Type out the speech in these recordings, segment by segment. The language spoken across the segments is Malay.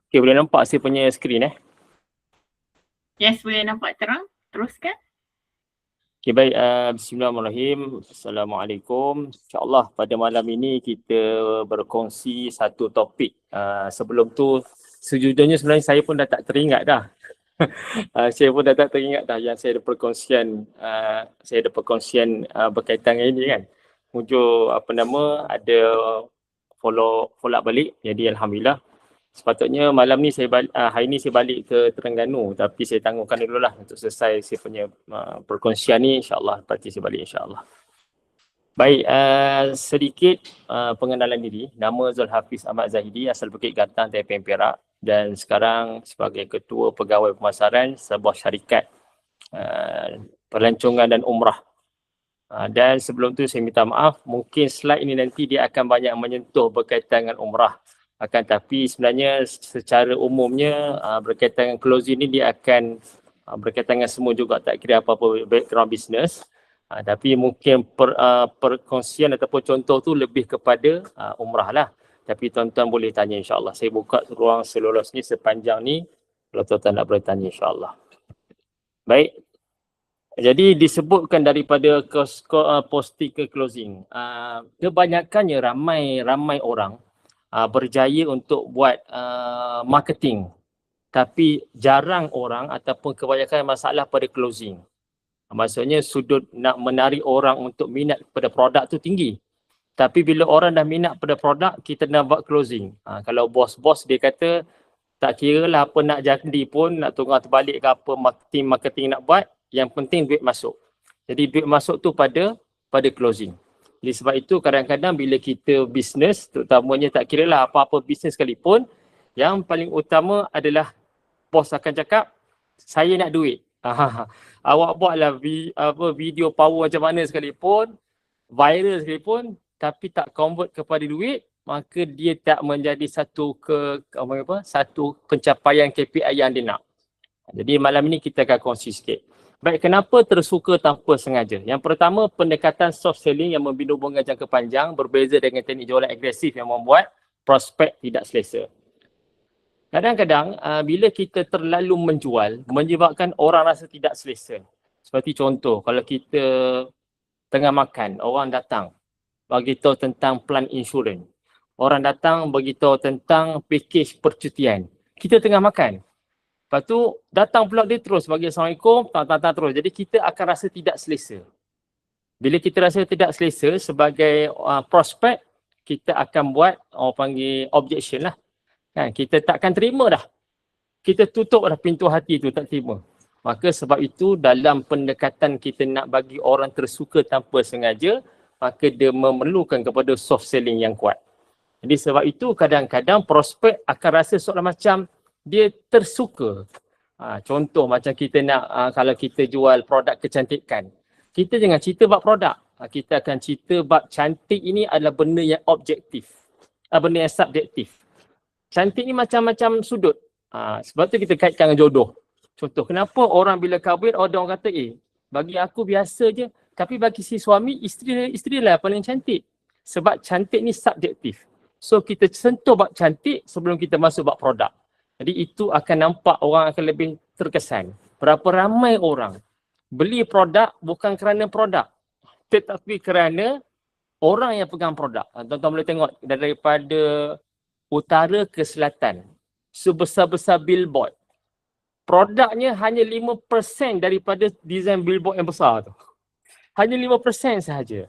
Okay, boleh nampak saya punya skrin Yes, boleh nampak terang. Teruskan. Okay, baik. Bismillahirrahmanirrahim. Assalamualaikum. InsyaAllah pada malam ini kita berkongsi satu topik. Sebelum tu, sejujurnya sebenarnya saya pun dah tak teringat dah. Saya pun dah tak teringat dah yang saya ada perkongsian, berkaitan dengan ini kan. Muncul ada follow up balik. Jadi Alhamdulillah. Sepatutnya malam ni hari ni saya balik ke Terengganu, tapi saya tangguhkan dulu lah untuk selesai saya punya perkongsian ni. InsyaAllah pasti saya balik insyaAllah. Baik, sedikit pengenalan diri. Nama Zulhafiz Ahmad Zahidi, asal Bukit Gantang, Taiping, Perak, dan sekarang sebagai Ketua Pegawai Pemasaran sebuah syarikat pelancongan dan umrah. Dan sebelum tu saya minta maaf, mungkin slide ini nanti dia akan banyak menyentuh berkaitan dengan umrah. Akan tapi sebenarnya secara umumnya berkaitan dengan closing ni dia akan berkaitan dengan semua juga, tak kira apa-apa background business. Tapi mungkin perkongsian ataupun contoh tu lebih kepada umrah lah. Tapi tuan-tuan boleh tanya insyaAllah. Saya buka ruang seluruh ni sepanjang ni. Kalau tuan-tuan nak boleh tanya insyaAllah. Baik. Jadi disebutkan daripada posting ke closing. Kebanyakannya ramai orang berjaya untuk buat marketing, tapi jarang orang ataupun kebanyakan masalah pada closing. Maksudnya sudut nak menarik orang untuk minat pada produk tu tinggi, tapi bila orang dah minat pada produk, kita nak buat closing. Kalau bos-bos dia kata tak kira lah apa nak jadi pun, nak tunggu terbalik ke apa marketing nak buat, yang penting duit masuk. Jadi duit masuk tu pada closing. Jadi sebab itu kadang-kadang bila kita bisnes, terutamanya tak kira lah apa-apa bisnes sekalipun, yang paling utama adalah bos akan cakap, saya nak duit. Awak buatlah video power macam mana sekalipun, viral sekalipun, tapi tak convert kepada duit, maka dia tak menjadi satu pencapaian KPI yang dia nak. Jadi malam ini kita akan kongsi sikit. Baik, kenapa tersuka tanpa sengaja? Yang pertama, pendekatan soft selling yang membina hubungan jangka panjang berbeza dengan teknik jualan agresif yang membuat prospek tidak selesa. Kadang-kadang bila kita terlalu menjual, menyebabkan orang rasa tidak selesa. Seperti contoh, kalau kita tengah makan, orang datang bagi tahu tentang plan insurans. Orang datang bagi tahu tentang package percutian. Kita tengah makan. Lepas tu datang pula dia terus bagi Assalamualaikum, terus. Jadi kita akan rasa tidak selesa. Bila kita rasa tidak selesa sebagai prospek, kita akan buat orang panggil objection lah. Kan? Kita takkan terima dah. Kita tutup dah pintu hati tu, tak terima. Maka sebab itu dalam pendekatan kita nak bagi orang tersuka tanpa sengaja, maka dia memerlukan kepada soft selling yang kuat. Jadi sebab itu kadang-kadang prospek akan rasa seolah macam dia tersuka. Contoh macam kita nak, kalau kita jual produk kecantikan, kita jangan cerita bab produk. Kita akan cerita bab cantik ini adalah benda yang objektif, benda yang subjektif. Cantik ni macam-macam sudut. Sebab tu kita kaitkan dengan jodoh. Contoh, kenapa orang bila kahwin, orang kata, bagi aku biasa je, tapi bagi si suami, isteri lah paling cantik. Sebab cantik ni subjektif. So kita sentuh bab cantik sebelum kita masuk bab produk. Jadi itu akan nampak orang akan lebih terkesan. Berapa ramai orang beli produk bukan kerana produk, tetapi kerana orang yang pegang produk. Tuan-tuan boleh tengok daripada utara ke selatan, sebesar-besar billboard. Produknya hanya 5% daripada desain billboard yang besar tu. Hanya 5% sahaja.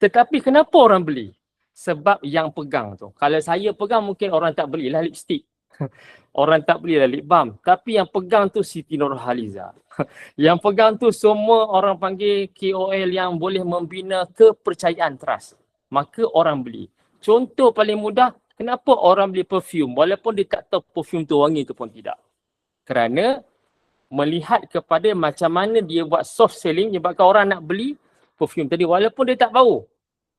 Tetapi kenapa orang beli? Sebab yang pegang tu. Kalau saya pegang mungkin orang tak belilah lipstick. Orang tak belilah lip balm. Tapi yang pegang tu Siti Nurhaliza. Yang pegang tu semua orang panggil KOL yang boleh membina kepercayaan trust. Maka orang beli. Contoh paling mudah, kenapa orang beli perfume walaupun dia tak tahu perfume tu wangi tu pun tidak. Kerana melihat kepada macam mana dia buat soft selling menyebabkan orang nak beli perfume tadi walaupun dia tak bau.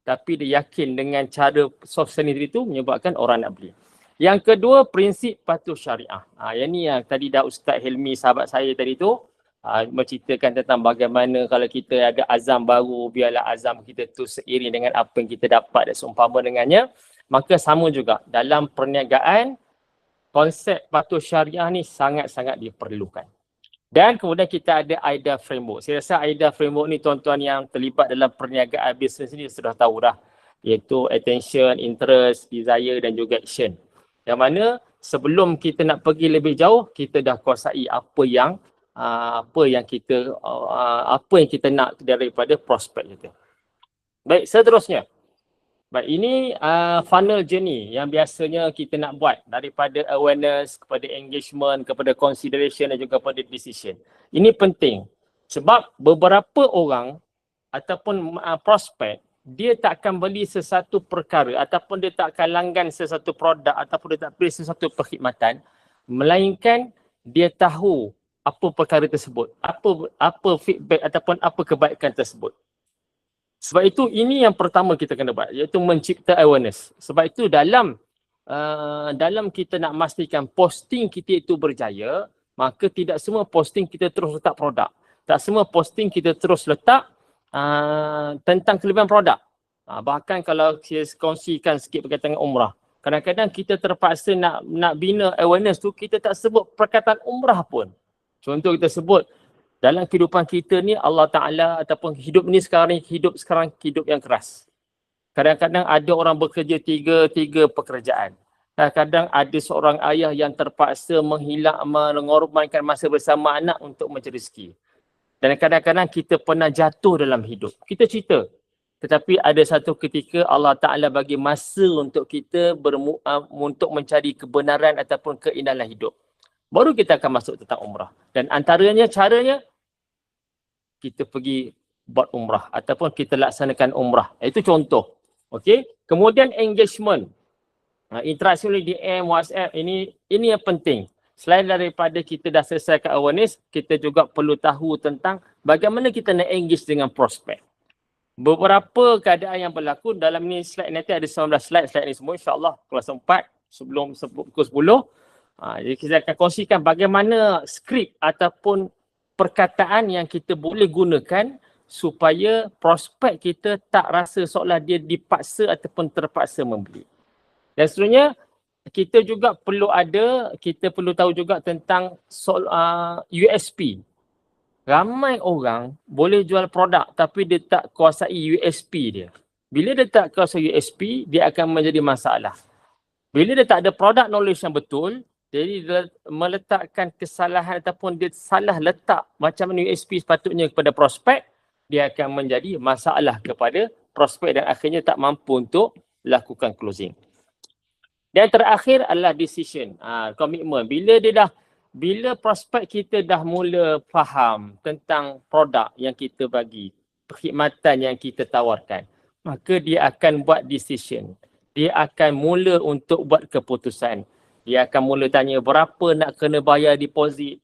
Tapi dia yakin dengan cara soft selling itu menyebabkan orang nak beli. Yang kedua, prinsip patuh syariah. Yang ni yang tadi dah Ustaz Helmi sahabat saya tadi tu menceritakan tentang bagaimana kalau kita ada azam baru, biarlah azam kita tu seiring dengan apa yang kita dapat dan seumpama dengannya. Maka sama juga dalam perniagaan, konsep patuh syariah ni sangat-sangat diperlukan. Dan kemudian kita ada AIDA framework. Saya rasa AIDA framework ni tuan-tuan yang terlibat dalam perniagaan bisnes ni sudah tahu dah. Iaitu attention, interest, desire dan juga action. Yang mana sebelum kita nak pergi lebih jauh, kita dah kuasai apa yang kita nak daripada prospek kita. Baik, seterusnya. Baik, ini funnel journey yang biasanya kita nak buat daripada awareness kepada engagement, kepada consideration dan juga kepada decision. Ini penting sebab beberapa orang ataupun prospek dia tak akan beli sesuatu perkara ataupun dia tak akan langgan sesuatu produk ataupun dia tak beli sesuatu perkhidmatan melainkan dia tahu apa perkara tersebut, apa feedback ataupun apa kebaikan tersebut. Sebab itu ini yang pertama kita kena buat, iaitu mencipta awareness. Sebab itu dalam kita nak memastikan posting kita itu berjaya, maka tidak semua posting kita terus letak produk. Tak semua posting kita terus letak tentang kelebihan produk. Bahkan kalau saya kongsikan sikit berkaitan dengan umrah. Kadang-kadang kita terpaksa nak bina awareness tu, kita tak sebut perkataan umrah pun. Contoh kita sebut, dalam kehidupan kita ni Allah Ta'ala ataupun hidup ni sekarang hidup yang keras. Kadang-kadang ada orang bekerja tiga pekerjaan. Kadang-kadang ada seorang ayah yang terpaksa mengorbankan masa bersama anak untuk mencari rezeki. Dan kadang-kadang kita pernah jatuh dalam hidup. Kita cerita. Tetapi ada satu ketika Allah Ta'ala bagi masa untuk kita untuk mencari kebenaran ataupun keindahan hidup. Baru kita akan masuk tentang umrah. Dan antaranya caranya, kita pergi buat umrah ataupun kita laksanakan umrah. Itu contoh. Okey. Kemudian engagement. Interaksi melalui DM, WhatsApp, ini yang penting. Selain daripada kita dah selesaikan awareness, kita juga perlu tahu tentang bagaimana kita nak engage dengan prospek. Beberapa keadaan yang berlaku dalam ni slide nanti ada 19 slide ni semua insya-Allah kelas 4 sebelum pukul 10. Jadi kita akan kongsikan bagaimana skrip ataupun perkataan yang kita boleh gunakan supaya prospek kita tak rasa seolah dia dipaksa ataupun terpaksa membeli. Dan seterusnya, kita perlu tahu juga tentang USP. Ramai orang boleh jual produk tapi dia tak kuasai USP dia. Bila dia tak kuasai USP, dia akan menjadi masalah. Bila dia tak ada product knowledge yang betul, jadi dia meletakkan kesalahan ataupun dia salah letak macam mana USP sepatutnya kepada prospek, dia akan menjadi masalah kepada prospek dan akhirnya tak mampu untuk lakukan closing. Dan terakhir adalah decision, komitmen. Bila prospek kita dah mula faham tentang produk yang kita bagi, perkhidmatan yang kita tawarkan, maka dia akan buat decision. Dia akan mula untuk buat keputusan. Dia akan mula tanya berapa nak kena bayar deposit.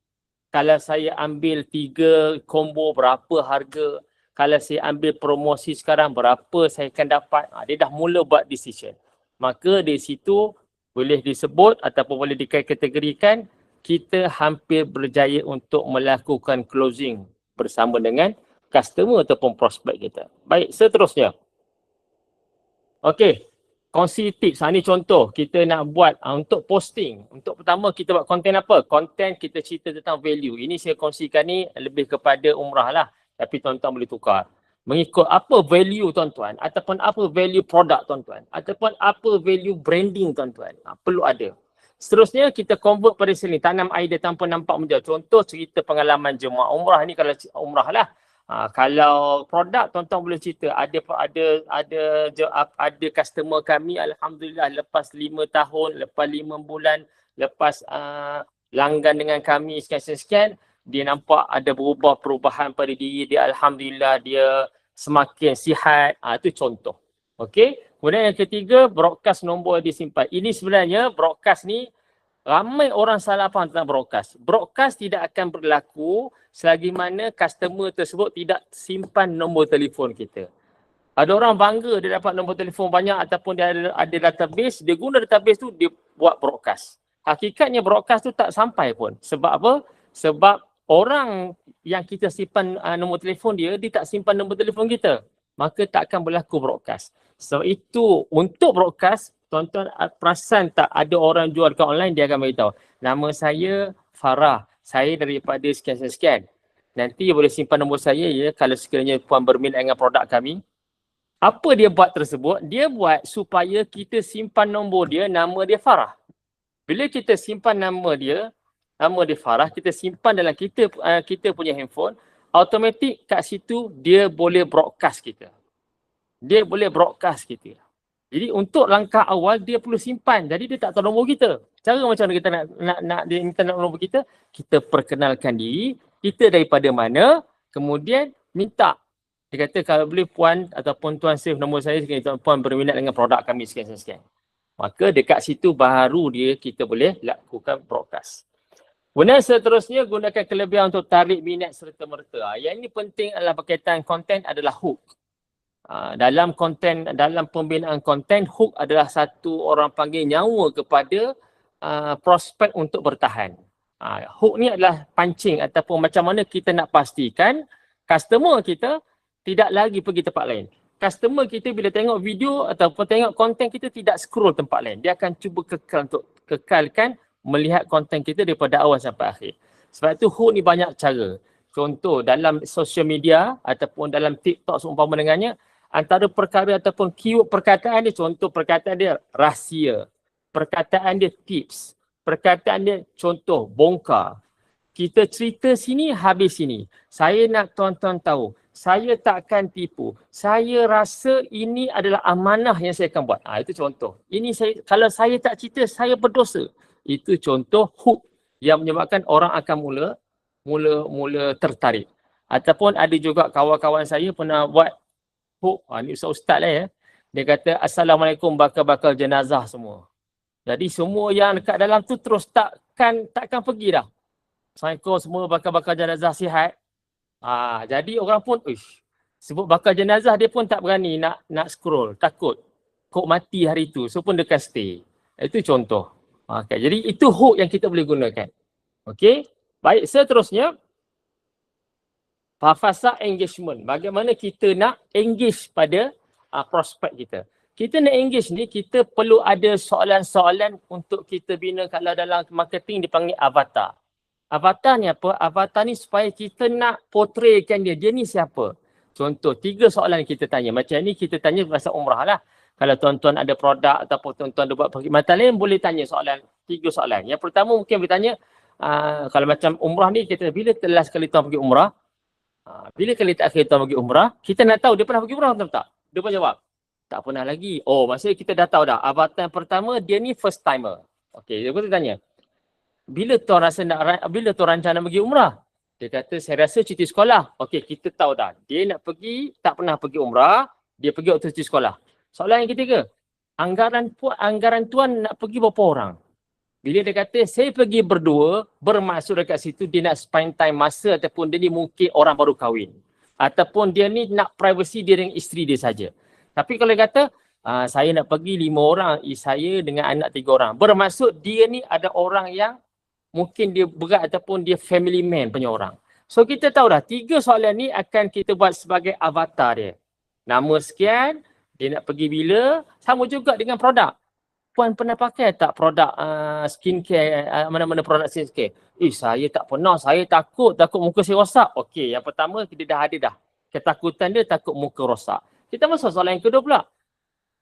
Kalau saya ambil 3 combo berapa harga. Kalau saya ambil promosi sekarang berapa saya akan dapat. Dia dah mula buat decision. Maka di situ boleh disebut ataupun boleh dikategorikan kita hampir berjaya untuk melakukan closing bersama dengan customer ataupun prospek kita. Baik, seterusnya. Okey. Kongsi tips. Ini contoh kita nak buat untuk posting. Untuk pertama kita buat konten apa? Konten kita cerita tentang value. Ini saya kongsikan ni lebih kepada umrah lah. Tapi tuan-tuan boleh tukar. Mengikut apa value tuan-tuan ataupun apa value produk tuan-tuan ataupun apa value branding tuan-tuan. Perlu ada. Seterusnya kita convert pada sini. Tanam idea tanpa nampak menjauh. Contoh cerita pengalaman jemaah umrah ni kalau umrah lah. Kalau produk tuan-tuan boleh cerita ada customer kami alhamdulillah lepas 5 tahun, lepas 5 bulan, lepas langgan dengan kami sekian-sekian, dia nampak ada berubah perubahan pada diri dia, alhamdulillah dia semakin sihat. Itu contoh. Okey. Kemudian yang ketiga, broadcast nombor disimpan. Ini sebenarnya broadcast ni ramai orang salah faham tentang broadcast. Broadcast tidak akan berlaku selagi mana customer tersebut tidak simpan nombor telefon kita. Ada orang bangga dia dapat nombor telefon banyak ataupun dia ada database, dia guna database tu dia buat broadcast. Hakikatnya broadcast tu tak sampai pun. Sebab apa? Sebab orang yang kita simpan nombor telefon dia tak simpan nombor telefon kita. Maka tak akan berlaku broadcast. So itu untuk broadcast tuan-tuan perasan tak ada orang jual dekat online, dia akan beritahu, nama saya Farah, saya daripada sekian-sekian. Nanti boleh simpan nombor saya ya kalau sekiranya puan berminat dengan produk kami. Apa dia buat tersebut? Dia buat supaya kita simpan nombor dia, nama dia Farah. Bila kita simpan nama dia Farah, kita simpan dalam kita punya handphone, automatik kat situ dia boleh broadcast kita. Dia boleh broadcast kita. Jadi untuk langkah awal dia perlu simpan. Jadi dia tak tahu nombor kita. Cara macam mana kita nak dia minta nombor kita? Kita perkenalkan diri, kita daripada mana, kemudian minta. Dia kata kalau boleh puan ataupun tuan save nombor saya sekali, puan berminat dengan produk kami sekian-sekian. Maka dekat situ baru kita boleh lakukan broadcast. Kemudian seterusnya gunakan kelebihan untuk tarik minat serta-merta. Yang ini penting adalah berkaitan konten adalah hook. Dalam pembinaan konten, hook adalah satu orang panggil nyawa kepada prospek untuk bertahan. Hook ni adalah pancing ataupun macam mana kita nak pastikan customer kita tidak lagi pergi tempat lain. Customer kita bila tengok video ataupun tengok konten kita tidak scroll tempat lain. Dia akan cuba kekalkan melihat konten kita daripada awal sampai akhir. Sebab itu hook ni banyak cara. Contoh dalam social media ataupun dalam TikTok seumpama dengannya, antara perkara ataupun keyword perkataan dia, contoh perkataan dia rahsia, perkataan dia tips, perkataan dia contoh bongkar. Kita cerita sini, habis sini. Saya nak tuan-tuan tahu, saya takkan tipu. Saya rasa ini adalah amanah yang saya akan buat. Itu contoh. Kalau saya tak cerita, saya berdosa. Itu contoh hook yang menyebabkan orang akan mula tertarik. Ataupun ada juga kawan-kawan saya pernah buat hook. Ni ustaz lah ya. Dia kata, Assalamualaikum bakal-bakal jenazah semua. Jadi semua yang dekat dalam tu terus takkan pergi dah. Assalamualaikum semua bakal-bakal jenazah sihat. Jadi orang pun, sebut bakal jenazah dia pun tak berani nak scroll. Takut. Kok mati hari tu. So pun dia akan stay. Itu contoh. Okay. Jadi itu hook yang kita boleh gunakan. Okey. Baik, seterusnya. Fasa engagement. Bagaimana kita nak engage pada prospek kita. Kita nak engage ni, kita perlu ada soalan-soalan untuk kita bina. Kalau dalam marketing dipanggil avatar. Avatar ni apa? Avatar ni supaya kita nak portraykan dia. Dia ni siapa? Contoh, 3 soalan kita tanya. Macam ni kita tanya pasal umrah lah. Kalau tuan-tuan ada produk ataupun tuan-tuan ada buat perkhidmatan lain, boleh tanya 3 soalan. Yang pertama mungkin boleh tanya, kalau macam umrah ni, kita bila last kali tuan pergi umrah? Bila kali terakhir tuan pergi umrah? Kita nak tahu dia pernah pergi umrah atau tak? Dia pun jawab, tak pernah lagi. Oh, maksudnya kita dah tahu dah. Avatar yang pertama, dia ni first timer. Okey, dia pun tanya, bila tuan rancang nak pergi umrah? Dia kata, saya rasa cuti sekolah. Okey, kita tahu dah. Dia nak pergi, tak pernah pergi umrah. Dia pergi waktu cuti sekolah. Soalan yang ketiga, anggaran tuan nak pergi berapa orang? Bila dia kata, saya pergi berdua, bermaksud dekat situ dia nak spend time masa ataupun dia ni mungkin orang baru kahwin. Ataupun dia ni nak privacy dia dengan isteri dia saja. Tapi kalau dia kata, saya nak pergi 5 orang, saya dengan anak 3 orang. Bermaksud dia ni ada orang yang mungkin dia berat ataupun dia family man punya orang. So kita tahu dah 3 soalan ni akan kita buat sebagai avatar dia. Nama sekian, dia nak pergi bila, sama juga dengan produk. Puan pernah pakai tak produk skincare, mana-mana produk skincare? Saya tak pernah, saya takut muka saya rosak. Okey, yang pertama dia dah ada dah. Ketakutan dia takut muka rosak. Kita masuk soalan yang kedua pula.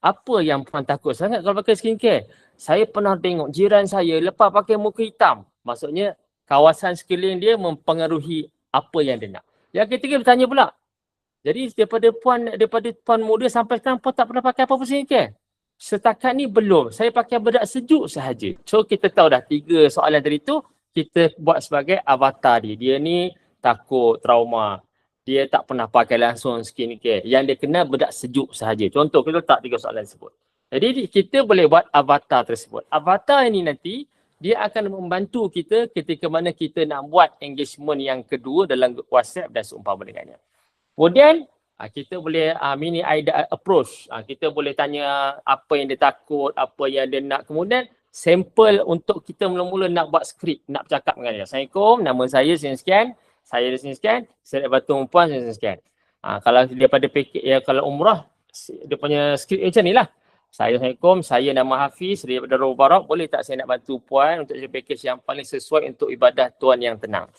Apa yang puan takut sangat kalau pakai skincare? Saya pernah tengok jiran saya lepas pakai muka hitam. Maksudnya kawasan sekeliling dia mempengaruhi apa yang dia nak. Yang ketiga bertanya pula. Jadi daripada puan muda sampai sekarang puan tak pernah pakai apa-apa skincare? Setakat ni belum. Saya pakai bedak sejuk sahaja. So kita tahu dah 3 soalan tadi tu kita buat sebagai avatar dia. Dia ni takut, trauma. Dia tak pernah pakai langsung skincare. Yang dia kena bedak sejuk sahaja. Contoh kita letak 3 soalan tersebut. Jadi kita boleh buat avatar tersebut. Avatar ini nanti dia akan membantu kita ketika mana kita nak buat engagement yang kedua dalam WhatsApp dan seumpama dengannya. Kemudian kita boleh mini idea approach. Kita boleh tanya apa yang dia takut, apa yang dia nak. Kemudian sampel untuk kita mula-mula nak buat skrip, nak bercakap dengan dia. Assalamualaikum, nama saya sekian, saya sekian, saya Batu Umpuan sekian. Kalau daripada package, kalau umrah, dia punya skrip macam ni lah. Assalamualaikum, saya nama Hafiz daripada Roh Barak. Boleh tak saya nak bantu puan untuk package yang paling sesuai untuk ibadah tuan yang tenang?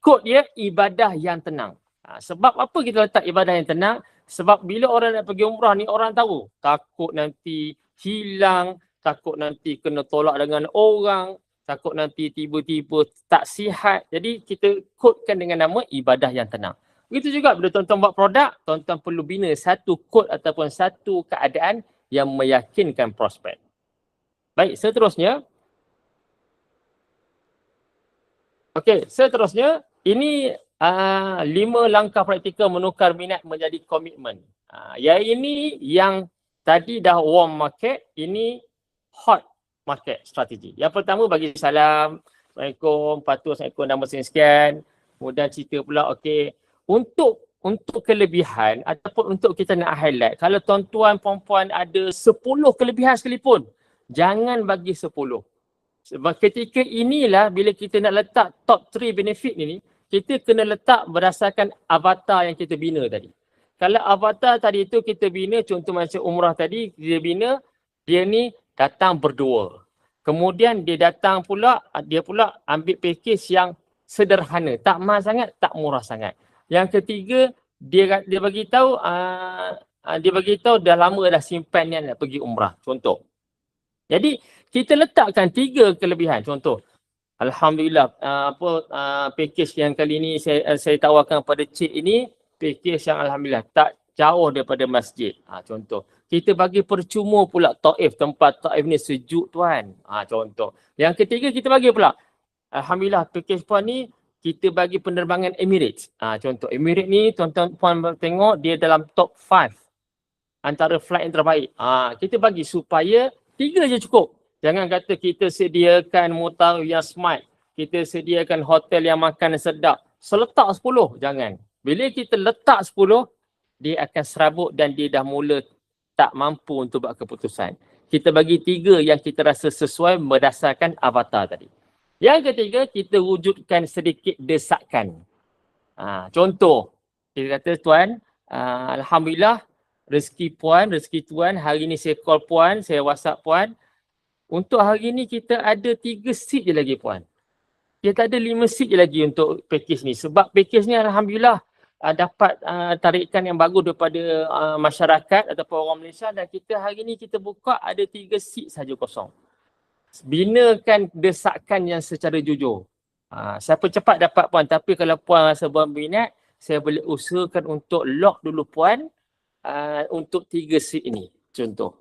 Kod dia ibadah yang tenang. Sebab apa kita letak ibadah yang tenang? Sebab bila orang nak pergi umrah ni orang tahu. Takut nanti hilang, takut nanti kena tolak dengan orang, takut nanti tiba-tiba tak sihat. Jadi kita kodkan dengan nama ibadah yang tenang. Begitu juga bila tuan-tuan buat produk, tuan-tuan perlu bina satu kod ataupun satu keadaan yang meyakinkan prospek. Baik, seterusnya. Okey, seterusnya ini 5 langkah praktikal menukar minat menjadi komitmen. Yang ini yang tadi dah warm market, ini hot market strategi. Yang pertama bagi salam, Assalamualaikum, patuh Assalamualaikum nama sekian. Kemudian cerita pula okey, untuk kelebihan ataupun untuk kita nak highlight, kalau tuan-tuan puan-puan ada 10 kelebihan sekalipun, jangan bagi 10. Sebab ketika inilah bila kita nak letak top 3 benefit ni, kita kena letak berdasarkan avatar yang kita bina tadi. Kalau avatar tadi tu kita bina, contoh macam umrah tadi, dia bina, dia ni datang berdua. Kemudian dia datang pula, dia pula ambil package yang sederhana, tak mahal sangat, tak murah sangat. Yang ketiga, dia bagi tahu dah lama dah simpan niat nak pergi umrah, contoh. Jadi kita letakkan 3 kelebihan, contoh. Alhamdulillah, package yang kali ini saya tawarkan pada cik ini, package yang alhamdulillah tak jauh daripada masjid. Contoh. Kita bagi percuma pula Taif, tempat Taif ni sejuk tuan. Contoh. Yang ketiga kita bagi pula, alhamdulillah package puan ni kita bagi penerbangan Emirates. Contoh, Emirates ni tuan-tuan puan tengok dia dalam top 5 antara flight yang terbaik. Kita bagi supaya 3 je cukup. Jangan kata kita sediakan mutawif yang smart, kita sediakan hotel yang makan sedap. Seletak 10, jangan. Bila kita letak 10, dia akan serabut dan dia dah mula tak mampu untuk buat keputusan. Kita bagi 3 yang kita rasa sesuai berdasarkan avatar tadi. Yang ketiga, kita wujudkan sedikit desakan. Contoh, kita kata tuan, alhamdulillah rezeki puan, rezeki tuan, hari ni saya call puan, saya WhatsApp puan. Untuk hari ni kita ada 3 seat je lagi puan. Kita ada 5 seat je lagi untuk package ni. Sebab package ni alhamdulillah dapat tarikan yang bagus daripada masyarakat ataupun orang Malaysia, dan kita hari ni kita buka ada 3 seat saja kosong. Binakan desakan yang secara jujur. Siapa cepat dapat puan, tapi kalau puan rasa berminat, saya boleh usahakan untuk lock dulu puan untuk 3 seat ini, contoh.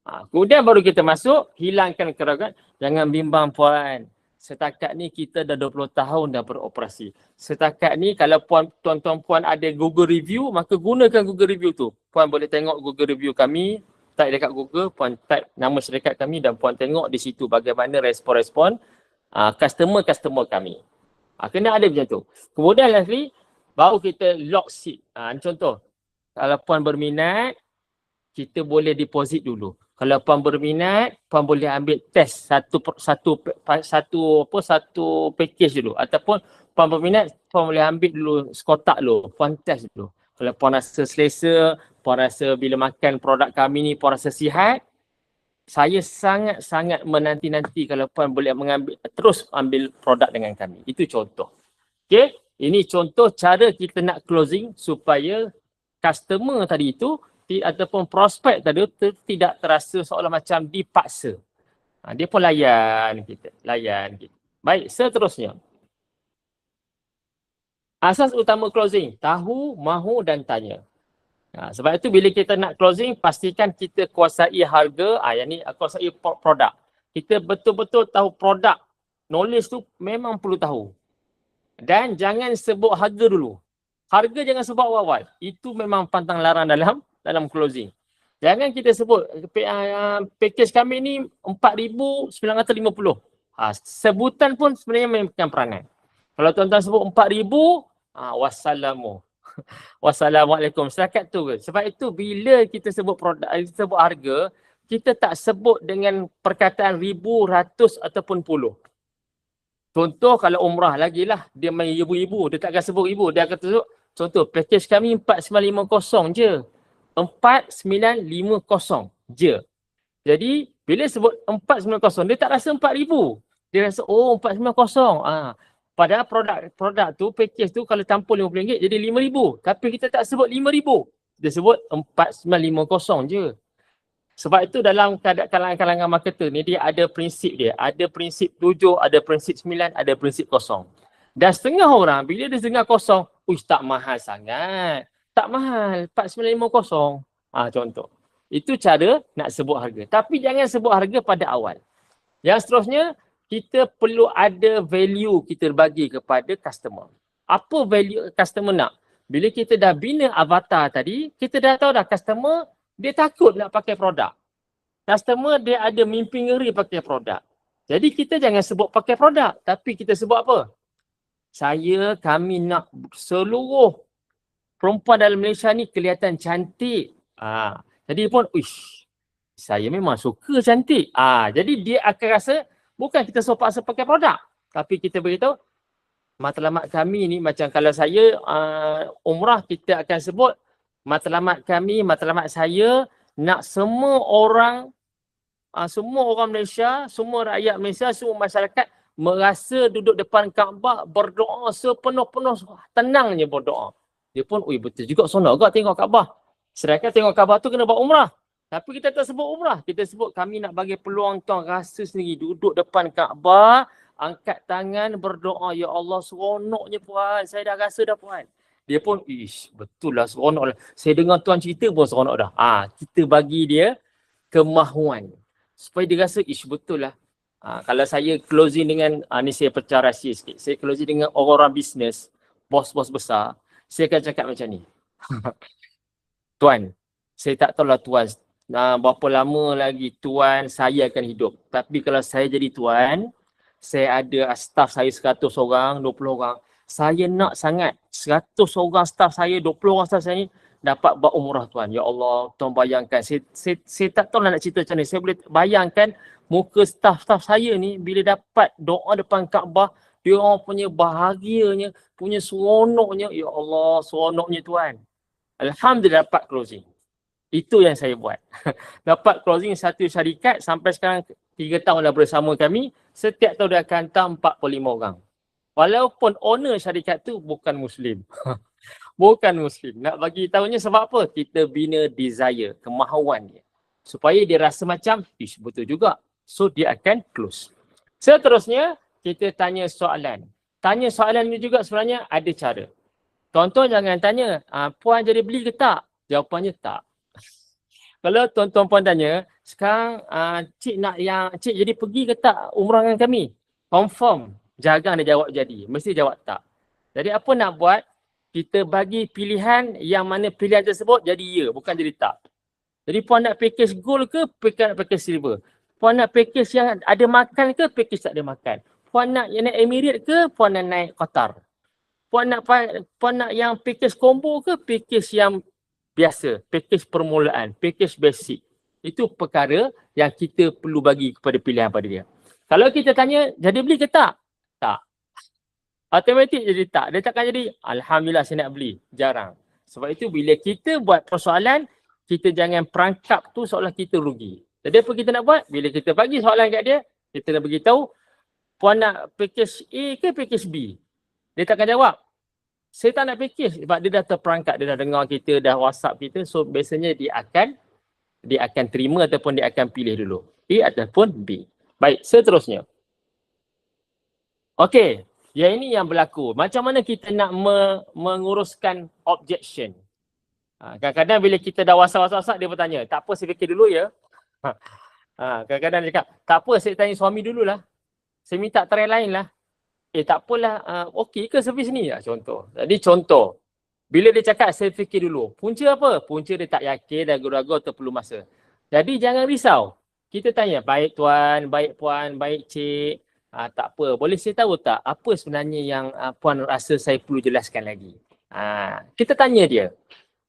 Kemudian baru kita masuk, hilangkan keraguan. Jangan bimbang puan. Setakat ni kita dah 20 tahun dah beroperasi. Setakat ni kalau tuan-tuan puan ada Google Review, maka gunakan Google Review tu. Puan boleh tengok Google Review kami, type dekat Google, puan type nama syarikat kami dan puan tengok di situ bagaimana respon-respon customer kami. Kena ada macam tu. Kemudian lastly, baru kita lock seat. Contoh, kalau puan berminat, kita boleh deposit dulu. Kalau puan berminat, puan boleh ambil test satu package dulu. Ataupun puan berminat, puan boleh ambil dulu sekotak dulu, puan test dulu. Kalau puan rasa selesa, puan rasa bila makan produk kami ni puan rasa sihat, saya sangat-sangat menanti-nanti kalau puan boleh terus ambil produk dengan kami. Itu contoh. Okey, ini contoh cara kita nak closing supaya customer tadi itu ataupun prospek tadi tidak terasa seolah macam dipaksa. Dia pun layan kita. Baik, seterusnya. Asas utama closing, tahu, mahu dan tanya. Sebab itu bila kita nak closing, pastikan kita kuasai harga, yang ni kuasai produk. Kita betul-betul tahu produk. Knowledge tu memang perlu tahu. Dan jangan sebut harga dulu. Harga jangan sebut awal-awal. Itu memang pantang larang dalam closing. Jangan kita sebut package kami ni 4,950. Sebutan pun sebenarnya memainkan peranan. Kalau tuan-tuan sebut 4,000, wassalamualaikum. Setakat tu. Sebab itu bila kita sebut produk, kita sebut harga, kita tak sebut dengan perkataan ribu, ratus ataupun puluh. Contoh kalau umrah lagilah, dia main ibu-ibu, dia tak akan sebut ibu, dia akan sebut, contoh package kami 4,950 je. 4,950 je. Jadi bila sebut 490 dia tak rasa 4,000. Dia rasa oh 490. Padahal produk tu package tu kalau tanpa RM50 jadi RM5,000. Tapi kita tak sebut RM5,000. Kita sebut 4,950 je. Sebab itu dalam kalangan marketer ni dia ada prinsip dia. Ada prinsip 7, ada prinsip 9, ada prinsip kosong. Dan setengah orang bila dia dengar kosong, uish tak mahal sangat. Tak mahal, 4,950. Contoh. Itu cara nak sebut harga. Tapi jangan sebut harga pada awal. Yang seterusnya, kita perlu ada value kita bagi kepada customer. Apa value customer nak? Bila kita dah bina avatar tadi, kita dah tahu dah customer dia takut nak pakai produk. Customer dia ada mimpi ngeri pakai produk. Jadi kita jangan sebut pakai produk. Tapi kita sebut apa? Kami nak seluruh perempuan dalam Malaysia ni kelihatan cantik. Jadi pun, saya memang suka cantik. Jadi dia akan rasa bukan kita suruh paksa pakai produk. Tapi kita beritahu, matlamat kami ni macam kalau saya umrah kita akan sebut matlamat saya nak semua orang Malaysia, semua rakyat Malaysia, semua masyarakat merasa duduk depan Kaabah berdoa sepenuh-penuh tenangnya berdoa. Dia pun, betul juga sonok agak tengok Kaabah. Sedangkan tengok Kaabah tu kena buat umrah. Tapi kita tak sebut umrah. Kita sebut kami nak bagi peluang tuan rasa sendiri duduk depan Kaabah, angkat tangan berdoa, ya Allah seronoknya puan, saya dah rasa dah puan. Dia pun, betul lah seronok lah. Saya dengar tuan cerita pun seronok dah. Kita bagi dia kemahuan. Supaya dia rasa, betul lah. Kalau saya closing dengan, ni saya pecah rahsia sikit. Saya closing dengan orang-orang bisnes, bos-bos besar. Saya akan cakap macam ni. Tuan, saya tak tahulah tuan berapa lama lagi tuan saya akan hidup. Tapi kalau saya jadi tuan, saya ada staff saya 100 orang, 20 orang. Saya nak sangat 100 orang staff saya, 20 orang staff saya ni dapat buat umrah tuan. Ya Allah, tuan bayangkan. Saya tak tahu nak cerita macam ni. Saya boleh bayangkan muka staff-staff saya ni bila dapat doa depan Kaabah, dia orang punya bahagianya, punya seronoknya. Ya Allah, seronoknya tuan. Alhamdulillah dapat closing. Itu yang saya buat. Dapat closing satu syarikat sampai sekarang 3 tahun dah bersama kami. Setiap tahun dia akan hantar 45 orang. Walaupun owner syarikat tu bukan Muslim. Bukan Muslim. Nak bagi tahunya sebab apa? Kita bina desire, kemahuan dia. Supaya dia rasa macam, betul juga. So dia akan close. Seterusnya, kita tanya soalan. Tanya soalan ni juga sebenarnya ada cara. Tuan-tuan jangan tanya, puan jadi beli ke tak? Jawapannya tak. Kalau tuan-tuan puan tanya, sekarang cik jadi pergi ke tak umrah dengan kami? Confirm. Jangan dia jawab jadi. Mesti jawab tak. Jadi apa nak buat? Kita bagi pilihan yang mana pilihan tersebut jadi ya, bukan jadi tak. Jadi puan nak package gold ke, nak package silver? Puan nak package yang ada makan ke, package tak ada makan? Puan nak yang naik Emirates ke, puan nak naik Qatar? Puan nak yang package combo ke, package yang biasa, package permulaan, package basic. Itu perkara yang kita perlu bagi kepada pilihan pada dia. Kalau kita tanya, jadi beli ke tak? Tak. Automatik jadi tak. Dia takkan jadi, alhamdulillah saya nak beli. Jarang. Sebab itu bila kita buat persoalan, kita jangan perangkap tu seolah kita rugi. Jadi apa kita nak buat? Bila kita bagi soalan kat dia, kita nak beritahu, puan nak package A ke package B? Dia takkan jawab. Saya tak nak package sebab dia dah terperangkap, dia dah dengar kita, dah WhatsApp kita. So biasanya dia akan terima ataupun dia akan pilih dulu. A ataupun B. Baik, seterusnya. Okey, yang ini yang berlaku. Macam mana kita nak menguruskan objection? Kadang-kadang bila kita dah WhatsApp dia bertanya, tak apa saya fikir dulu ya. Kadang-kadang dia cakap, tak apa saya tanya suami dululah. Saya minta try lain lah. Tak apalah, okey ke servis ni? Contoh. Jadi contoh, bila dia cakap saya fikir dulu. Punca apa? Punca dia tak yakin, ragu-ragu atau perlu masa. Jadi jangan risau. Kita tanya, baik tuan, baik puan, baik cik. Tak apa, boleh saya tahu tak apa sebenarnya yang puan rasa saya perlu jelaskan lagi? Kita tanya dia.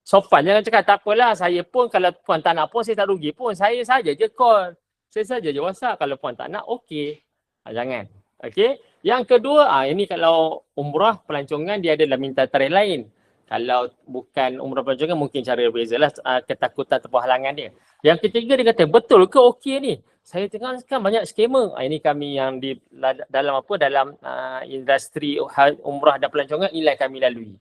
Sopan, jangan cakap tak apalah, saya pun kalau puan tak nak pun saya tak rugi pun. Saya saja je call. Saya saja je WhatsApp. Kalau puan tak nak, okey. Jangan. Okey. Yang kedua, ini kalau umrah pelancongan dia adalah minta tarikh lain. Kalau bukan umrah pelancongan mungkin cara berbeza lah, ketakutan atau halangan dia. Yang ketiga dia kata, betul ke okey ni? Saya tengah kan banyak scammer. Ini kami yang di dalam industri umrah dan pelancongan, inilah yang kami lalui.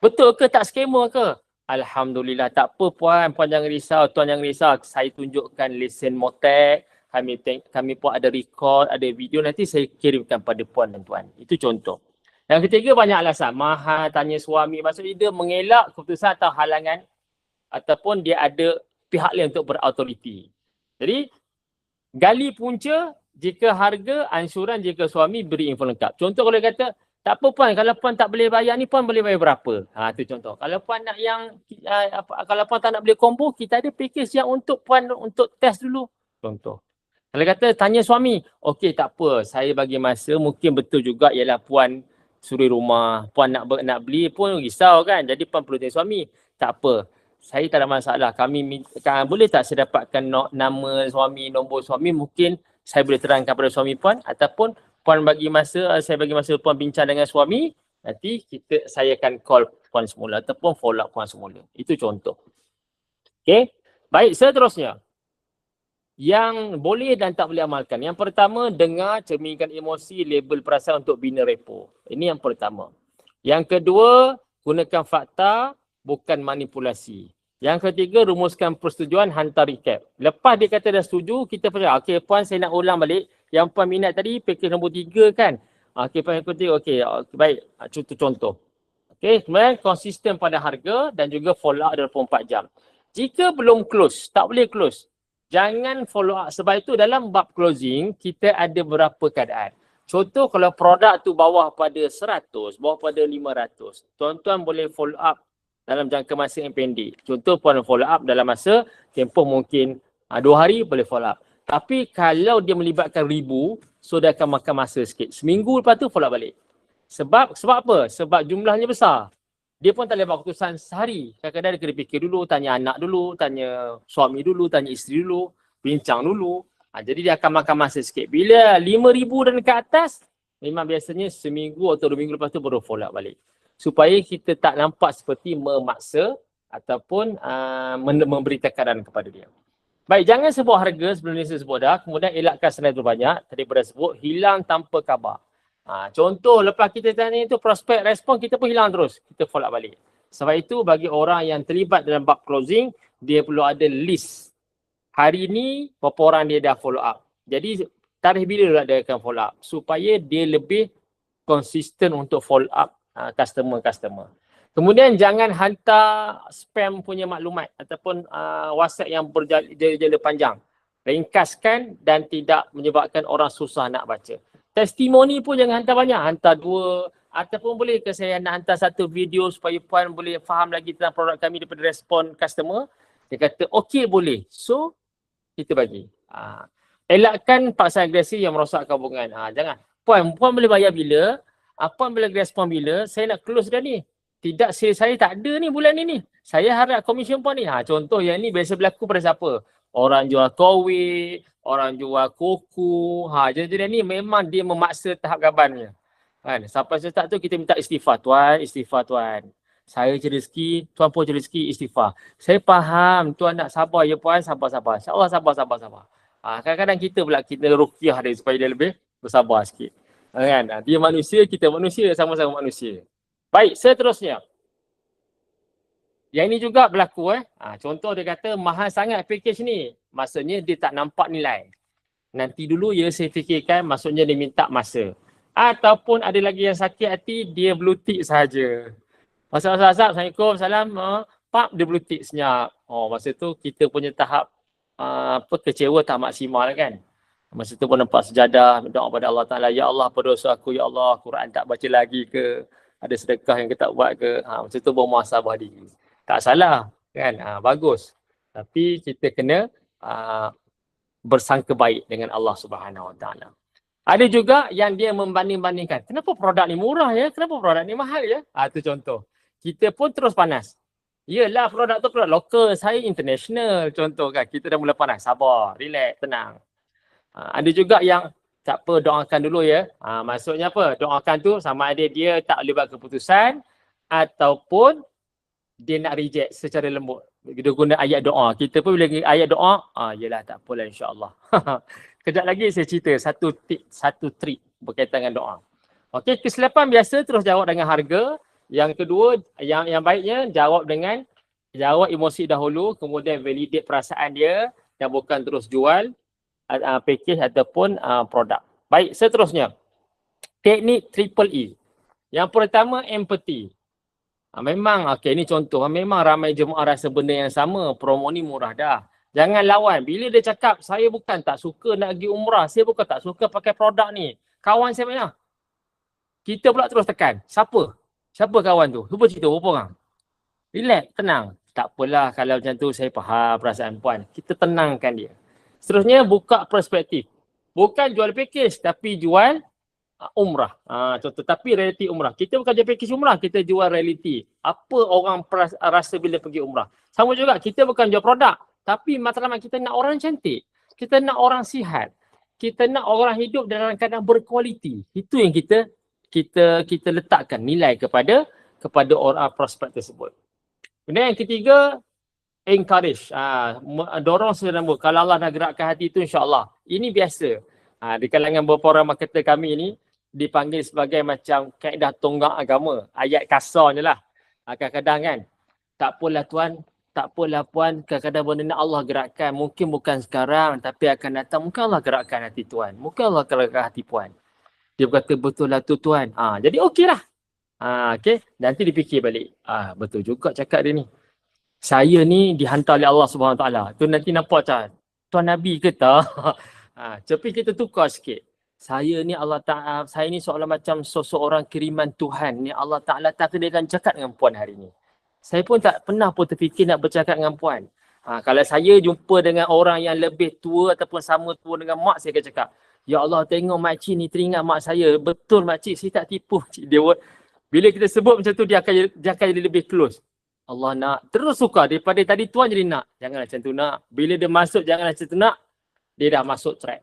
Betul ke tak scammer ke? Alhamdulillah, tak apa puan jangan risau, tuan jangan risau. Saya tunjukkan lesen Motek, kami pun ada record, ada video, nanti saya kirimkan pada puan dan tuan. Itu contoh. Yang ketiga banyak alasan, mahal, tanya suami, maksudnya dia mengelak keputusan atau halangan ataupun dia ada pihak lain untuk berautoriti. Jadi, gali punca jika harga, ansuran jika suami beri info lengkap. Contoh kalau dia kata, tak apa puan, kalau puan tak boleh bayar ni, puan boleh bayar berapa? Itu contoh. Kalau puan nak kalau puan tak nak beli combo, kita ada package yang untuk puan untuk test dulu. Contoh. Kalau kata tanya suami, okey tak apa, saya bagi masa, mungkin betul juga ialah puan suri rumah, puan nak beli pun risau kan, jadi puan perlu tanya suami. Tak apa, saya tak ada masalah, boleh tak saya dapatkan nama suami, nombor suami, mungkin saya boleh terangkan pada suami puan, ataupun puan bagi masa, saya bagi masa puan bincang dengan suami, nanti saya akan call puan semula ataupun follow up puan semula. Itu contoh. Okey, baik, seterusnya. Yang boleh dan tak boleh amalkan. Yang pertama, dengar, cerminkan emosi, label perasaan untuk bina repo. Ini yang pertama. Yang kedua, gunakan fakta, bukan manipulasi. Yang ketiga, rumuskan persetujuan, hantar recap. Lepas dia kata dah setuju, kita percaya, okey puan saya nak ulang balik. Yang puan minat tadi, package nombor 3 kan? Okey puan yang ketiga, okey baik, contoh. Okey, kemudian konsisten pada harga dan juga follow up 24 jam. Jika belum close, tak boleh close, jangan follow up. Sebab itu dalam bab closing, kita ada beberapa keadaan. Contoh kalau produk tu bawah pada 100, bawah pada 500, tuan-tuan boleh follow up dalam jangka masa yang pendek. Contoh puan follow up dalam masa tempoh mungkin 2 hari boleh follow up. Tapi kalau dia melibatkan 1000, so dia akan makan masa sikit. Seminggu lepas tu follow up balik. Sebab apa? Sebab jumlahnya besar. Dia pun tak boleh buat keputusan sehari. Kadang-kadang dia kena fikir dulu, tanya anak dulu, tanya suami dulu, tanya isteri dulu, bincang dulu. Jadi dia akan makan masa sikit. Bila 5,000 dan ke atas, memang biasanya seminggu atau 2 minggu lepas tu baru follow up balik. Supaya kita tak nampak seperti memaksa ataupun memberi tekanan kepada dia. Baik, jangan sebut harga sebelum ni saya sebut dah. Kemudian elakkan senai terbanyak. Tadi pada sebut, hilang tanpa khabar. Contoh lepas kita tanya itu prospek respon, kita pun hilang terus. Kita follow up balik. Sebab itu bagi orang yang terlibat dalam bab closing, dia perlu ada list. Hari ni berapa orang dia dah follow up. Jadi tarikh bila dia akan follow up. Supaya dia lebih konsisten untuk follow up customer. Kemudian jangan hantar spam punya maklumat ataupun WhatsApp yang berjala panjang. Ringkaskan dan tidak menyebabkan orang susah nak baca. Testimoni pun jangan hantar banyak, hantar 2 ataupun boleh ke saya nak hantar 1 video supaya puan boleh faham lagi tentang produk kami daripada respon customer. Dia kata okey boleh. So kita bagi. Elakkan paksaan agresif yang merosakkan hubungan. Jangan. Puan boleh bayar bila? Puan boleh respon bila? Saya nak close dah ni. Tidak, saya tak ada ni bulan ni. Saya harap komisen puan ni. Contoh yang ni biasa berlaku pada siapa? Orang jual kowe, orang jual kuku. Jadi ni memang dia memaksa tahap gabannya. Kan? Sampai start tu kita minta istighfar. Tuan. Saya cari rezeki, tuan pun cari rezeki, istighfar. Saya faham, tuan nak sabar ya puan, sabar. InsyaAllah sabar. Kadang-kadang kita ruqyah dia supaya dia lebih bersabar sikit. Kan? Dia manusia, kita manusia, sama-sama manusia. Baik, seterusnya. Yang ini juga berlaku. Contoh dia kata mahal sangat package ni. Maksudnya dia tak nampak nilai. Nanti dulu ya saya fikirkan, maksudnya dia minta masa. Ataupun ada lagi yang sakit hati, dia blue tick sahaja. Assalamualaikum, salam. Pak, dia blue tick senyap. Masa tu kita punya tahap kecewa tak maksimal kan. Masa tu pun nampak sejadah, doa pada Allah Ta'ala. Ya Allah, berdosa aku, ya Allah, Quran tak baca lagi ke? Ada sedekah yang kita buat ke? Masa tu bermuhasabah diri. Tak salah kan, bagus. Tapi kita kena bersangka baik dengan Allah Subhanahu Wa Taala. Ada juga yang dia membanding-bandingkan. Kenapa produk ni murah ya? Kenapa produk ni mahal ya? Itu contoh. Kita pun terus panas. Yelah produk tu produk lokal, saya international. Contoh kan, kita dah mula panas. Sabar, relax, tenang. Ada juga yang tak apa, doakan dulu ya. Maksudnya apa? Doakan tu sama ada dia tak boleh buat keputusan ataupun dia nak reject secara lembut. Dia guna ayat doa. Kita pun bila ayat doa, yelah tak apalah insya-Allah. Kejap lagi saya cerita satu trik berkaitan dengan doa. Okey, kesilapan biasa terus jawab dengan harga. Yang kedua, yang baiknya jawab emosi dahulu, kemudian validate perasaan dia dan bukan terus jual package ataupun produk. Baik, seterusnya. Teknik triple E. Yang pertama, empathy. Memang, ini contoh. Memang ramai jemaah rasa benda yang sama. Promo ni murah dah. Jangan lawan. Bila dia cakap, saya bukan tak suka nak pergi umrah. Saya bukan tak suka pakai produk ni. Kawan saya mana? Kita pula terus tekan. Siapa? Siapa kawan tu? Cuba cerita berapa orang? Relax, tenang. Tak apalah kalau macam tu saya faham perasaan puan. Kita tenangkan dia. Seterusnya, buka perspektif. Bukan jual package tapi jual umrah. Contoh, tapi realiti umrah. Kita bukan jual package umrah, kita jual realiti. Apa orang rasa bila pergi umrah. Sama juga, kita bukan jual produk. Tapi matlamat kita nak orang cantik. Kita nak orang sihat. Kita nak orang hidup dalam keadaan berkualiti. Itu yang kita letakkan nilai kepada orang prospek tersebut. Kemudian yang ketiga, encourage. Dorong sedang kalau Allah nak gerakkan hati itu insya-Allah. Ini biasa. Di kalangan beberapa orang marketer kami ini dipanggil sebagai macam kaedah tonggak agama. Ayat kasar je lah. Kadang-kadang kan, tak apalah tuan, tak apalah puan, kadang-kadang benda nak Allah gerakkan. Mungkin bukan sekarang tapi akan datang. Mungkin Allah gerakkan hati tuan. Mungkin Allah gerakkan hati puan. Dia berkata betul lah tu tuan. Jadi okey lah. Okay. Nanti dipikir balik. Betul juga cakap dia ni. Saya ni dihantar oleh Allah Subhanahu Wa Taala. Tu nanti nampak macam tuan Nabi ke tak? Tapi kita tukar sikit. Saya ni Allah Ta'ala, saya ni seolah macam seseorang kiriman Tuhan. Ni Allah Ta'ala takdirkan cakap dengan puan hari ni. Saya pun tak pernah pun terfikir nak bercakap dengan puan. Kalau saya jumpa dengan orang yang lebih tua ataupun sama tua dengan mak, saya akan cakap, ya Allah tengok makcik ni teringat mak saya. Betul makcik, saya tak tipu makcik. Bila kita sebut macam tu, dia akan jadi lebih close. Allah nak terus suka daripada tadi tuan jadi nak. Janganlah macam tu nak. Bila dia masuk janganlah macam tu nak. Dia dah masuk track.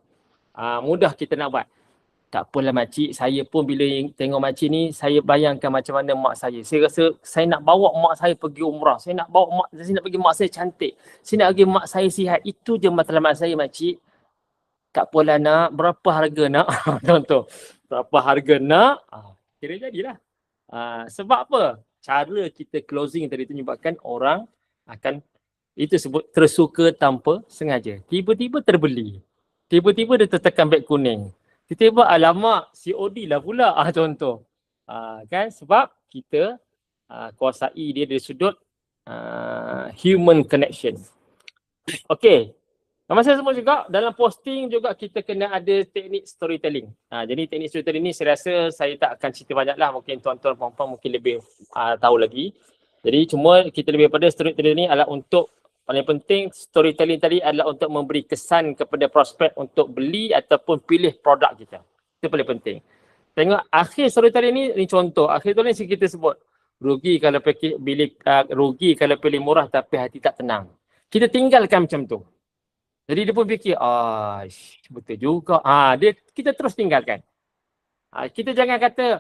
Mudah kita nak buat. Tak apalah makcik, saya pun bila tengok makcik ni, saya bayangkan macam mana mak saya. Saya rasa saya nak bawa mak saya pergi umrah. Saya nak pergi mak saya cantik. Saya nak pergi mak saya sihat. Itu je matlamat saya makcik. Tak apalah nak, berapa harga nak? Contoh, berapa harga nak? Kira jadilah. Sebab apa? Cara kita closing tadi tu menyebabkan orang akan, itu sebut tersuka tanpa sengaja. Tiba-tiba terbeli. Tiba-tiba dia tertekan beg kuning. Tiba-tiba alamak COD lah pula contoh. Kan sebab kita kuasai dia dari sudut human connection. Okey. Masa semua juga dalam posting juga kita kena ada teknik storytelling. Jadi teknik storytelling ni saya rasa saya tak akan cerita banyak lah. Mungkin tuan-tuan puan-puan mungkin lebih tahu lagi. Jadi cuma kita lebih pada storytelling ni adalah untuk, paling penting storytelling tadi adalah untuk memberi kesan kepada prospek untuk beli ataupun pilih produk kita. Itu paling penting. Tengok akhir storytelling ni contoh. Akhir storytelling ni kita sebut rugi kalau pilih murah tapi hati tak tenang. Kita tinggalkan macam tu. Jadi dia pun fikir, betul juga. Kita terus tinggalkan. Kita jangan kata,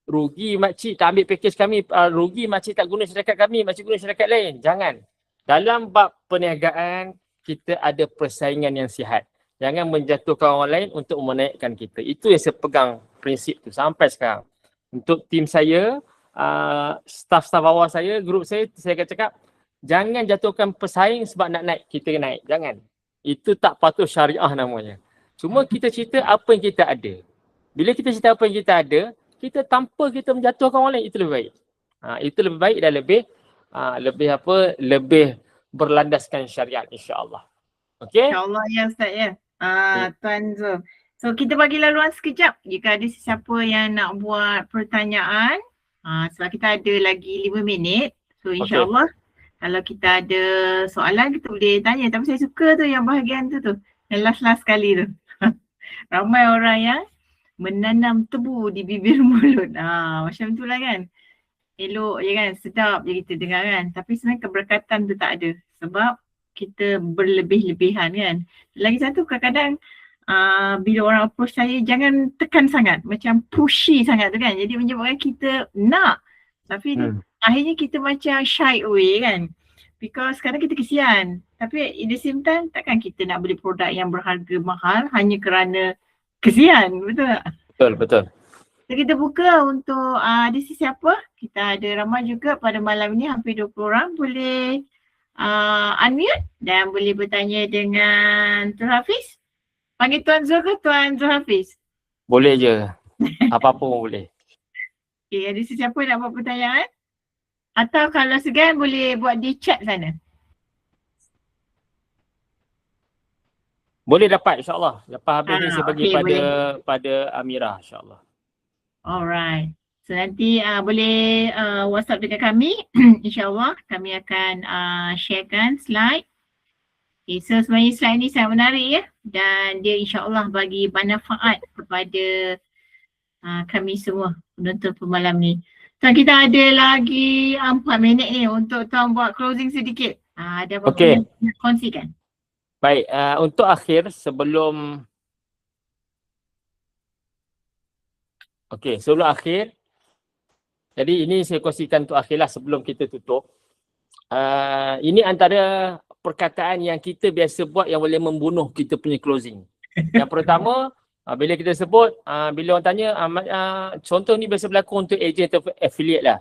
rugi makcik tak ambil package kami, rugi makcik tak guna syarikat kami, makcik guna syarikat lain. Jangan. Dalam bab perniagaan, kita ada persaingan yang sihat. Jangan menjatuhkan orang lain untuk menaikkan kita. Itu yang saya pegang prinsip tu sampai sekarang. Untuk tim saya, staff-staff bawah saya, grup saya akan cakap, jangan jatuhkan pesaing sebab nak naik, kita naik. Jangan. Itu tak patut syariah namanya. Cuma kita cerita apa yang kita ada. Bila kita cerita apa yang kita ada, kita tanpa kita menjatuhkan orang lain, itu lebih baik. Itu lebih baik dan lebih berlandaskan syariat insya-Allah. Okey? InsyaAllah ya Ustaz ya. Tuan Zul. So kita bagi laluan sekejap jika ada sesiapa yang nak buat pertanyaan. Sebab kita ada lagi 5 minit. So insya-Allah kalau kita ada soalan kita boleh tanya. Tapi saya suka tu yang bahagian tu. Yang last sekali tu. Ramai orang yang menanam tebu di bibir mulut. Macam tu lah kan. Elok je kan, sedap je kita dengar kan. Tapi sebenarnya keberkatan tu tak ada. Sebab kita berlebih-lebihan kan. Lagi satu kadang-kadang bila orang approach saya jangan tekan sangat. Macam pushy sangat tu kan. Jadi menyebabkan kita nak. Tapi akhirnya kita macam shy away kan. Because kadang kita kesian. Tapi at the same time takkan kita nak beli produk yang berharga mahal hanya kerana kesian. Betul tak? Betul. So kita buka untuk di siapa? Kita ada ramai juga pada malam ini, hampir 20 orang. Boleh unmute dan boleh bertanya dengan Tuan Hafiz. Panggil Tuan Zul ke Tuan Zul Hafiz? Boleh je. Apa-apa pun boleh. Okay, ada sesiapa nak buat pertanyaan? Atau kalau segan boleh buat di chat sana. Boleh dapat insyaAllah. Lepas habis ni saya bagi okay, pada Amirah insyaAllah. Alright. So nanti boleh WhatsApp dengan kami. InsyaAllah kami akan sharekan slide. Okay, so sebenarnya slide ni sangat menarik ya. Dan dia insyaAllah bagi manfaat kepada kami semua penonton pemalam ni. Tuan, kita ada lagi 4 minit ni untuk Tuan buat closing sedikit. Ada apa-apa yang nak kongsikan? Baik, untuk akhir sebelum sebelum akhir, jadi ini saya kongsikan untuk akhirlah sebelum kita tutup. Ini antara perkataan yang kita biasa buat yang boleh membunuh kita punya closing. Yang pertama, bila kita sebut, bila orang tanya, contoh ni biasa berlaku untuk agent atau affiliate lah.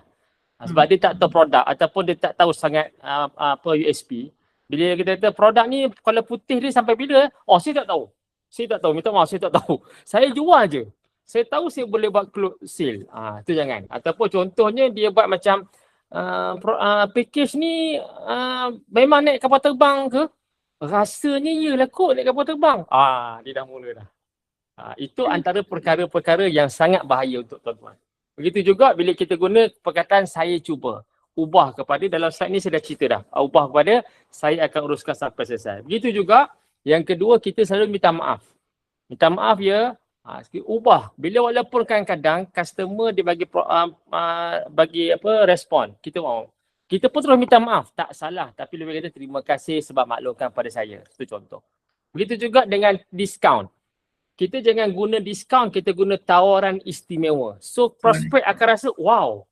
Sebab dia tak tahu produk ataupun dia tak tahu sangat USP. Bila kita kata produk ni kalau putih dia sampai bila? Oh, saya tak tahu. Saya tak tahu, minta maaf, saya tak tahu. Saya jual je. Saya tahu saya boleh buat sale. Itu jangan. Ataupun contohnya dia buat macam package ni memang naik kapal terbang ke? Rasanya iyalah kot naik kapal terbang. Dia dah mula dah. Itu antara perkara-perkara yang sangat bahaya untuk tuan-tuan. Begitu juga bila kita guna perkataan saya cuba. Ubah kepada, dalam slide ni saya dah cerita dah. Ubah kepada saya akan uruskan sampai selesai. Begitu juga yang kedua, kita selalu minta maaf. Minta maaf ya. Ubah. Bila walaupun kadang-kadang customer dia bagi respon. Kita mau. Kita pun terus minta maaf. Tak salah. Tapi lebih kata terima kasih sebab maklumkan pada saya. Itu contoh. Begitu juga dengan diskaun. Kita jangan guna diskaun, kita guna tawaran istimewa. So prospek akan rasa, wow,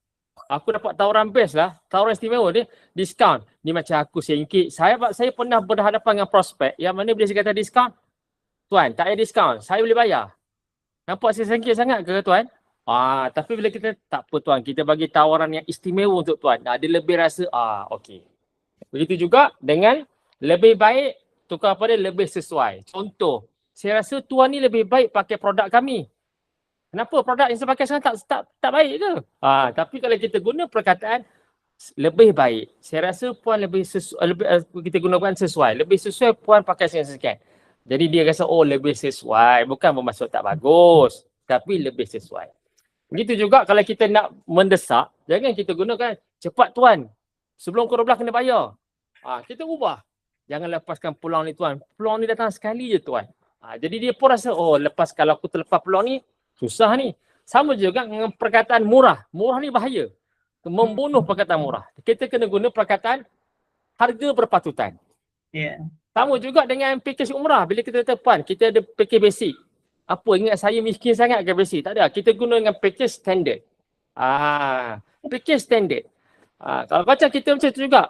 aku dapat tawaran best lah, tawaran istimewa dia, diskaun. Ni macam aku RM1. Saya pernah berhadapan dengan prospek yang mana bila saya kata diskaun, tuan tak ada diskaun, saya boleh bayar. Nampak saya RM1 sangat ke tuan? Tapi bila kita, tak apa tuan, kita bagi tawaran yang istimewa untuk tuan. Dia lebih rasa, okey. Begitu juga dengan lebih baik, tukar pada lebih sesuai. Contoh, saya rasa tuan ni lebih baik pakai produk kami. Kenapa produk yang saya pakai sekarang tak baik ke? Tapi kalau kita guna perkataan lebih baik, saya rasa puan lebih kita gunakan sesuai. Lebih sesuai puan pakai sekian. Jadi dia rasa lebih sesuai. Bukan bermaksud tak bagus, tapi lebih sesuai. Begitu juga kalau kita nak mendesak, jangan kita gunakan cepat tuan. Sebelum pukul 12 kena bayar. Kita ubah. Jangan lepaskan peluang ni tuan. Peluang ni datang sekali je tuan. Jadi dia pun rasa, lepas kalau aku terlepas peluang ni, susah ni. Sama juga dengan perkataan murah. Murah ni bahaya. Membunuh perkataan murah. Kita kena guna perkataan harga berpatutan. Sama juga dengan package umrah. Bila kita kata, kita ada package basic. Apa, ingat saya miskin sangat ke basic? Tak ada. Kita guna dengan package standard. Package standard. Kalau macam kita macam tu juga.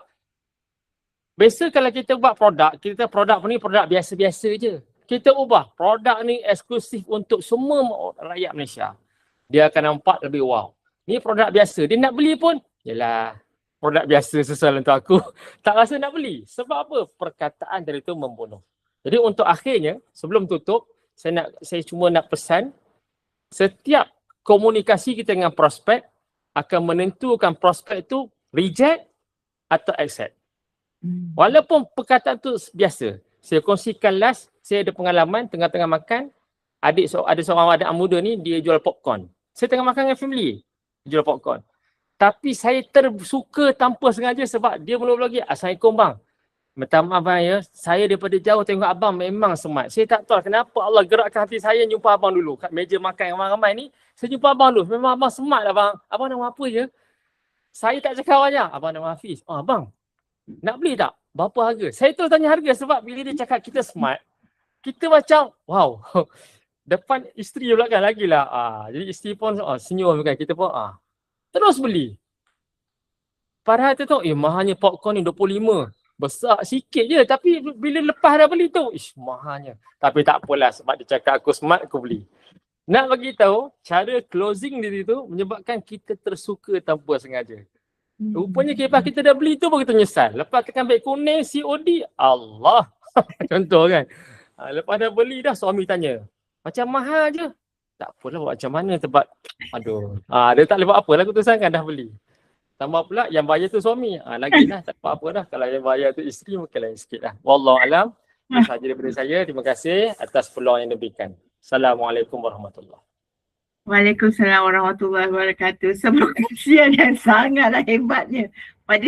Biasa kalau kita buat produk, kita produk ni produk biasa-biasa je. Kita ubah. Produk ni eksklusif untuk semua rakyat Malaysia. Dia akan nampak lebih wow. Ni produk biasa. Dia nak beli pun, yelah, produk biasa sesuai untuk aku. Tak rasa nak beli. Sebab apa? Perkataan dari itu membunuh. Jadi untuk akhirnya, sebelum tutup, saya cuma nak pesan, setiap komunikasi kita dengan prospek akan menentukan prospek itu reject atau accept. Walaupun perkataan tu biasa. Saya kongsikan last, saya ada pengalaman tengah-tengah makan, ada seorang adik muda ni, dia jual popcorn. Saya tengah makan dengan family, jual popcorn. Tapi saya tersuka tanpa sengaja sebab dia mula-mula lagi, Assalamualaikum bang. Minta maaf bang ya, saya daripada jauh tengok abang memang smart. Saya tak tahu kenapa Allah gerakkan hati saya jumpa abang dulu. Kat meja makan yang ramai-ramai ni, saya jumpa abang dulu. Memang abang smart lah bang. Abang nama apa je? Saya tak cakap banyak. Abang nama Hafiz. Abang, nak beli tak? Berapa harga? Saya terus tanya harga sebab bila dia cakap kita smart, kita macam, wow. Depan isteri belakang lagi lah. Jadi isteri pun senyum kan. Kita pun terus beli. Padahal tu tahu, mahalnya popcorn ni 25. Besar sikit je, tapi bila lepas dah beli tu, mahalnya. Tapi tak apalah, sebab dia cakap aku smart, aku beli. Nak bagi tahu, cara closing dia tu menyebabkan kita tersuka tanpa sengaja. Rupanya lepas kita dah beli tu baru kita nyesal. Lepas tekan beg kuning COD, Allah. Contoh kan. Lepas dah beli dah suami tanya, macam mahal je. Tak apalah buat macam mana sebab aduh. Dia tak boleh buat apa lah, keputusan kan dah beli. Tambah pula yang bayar tu suami. Lagilah tak apa-apa dah. Kalau yang bayar tu isteri mungkin lain sikit lah. Wallahualam. Itu sahaja daripada saya. Terima kasih atas peluang yang diberikan. Assalamualaikum warahmatullahi wabarakatuh. Waalaikumsalam warahmatullahi wabarakatuh. Sebuah kesian yang sangatlah hebatnya pada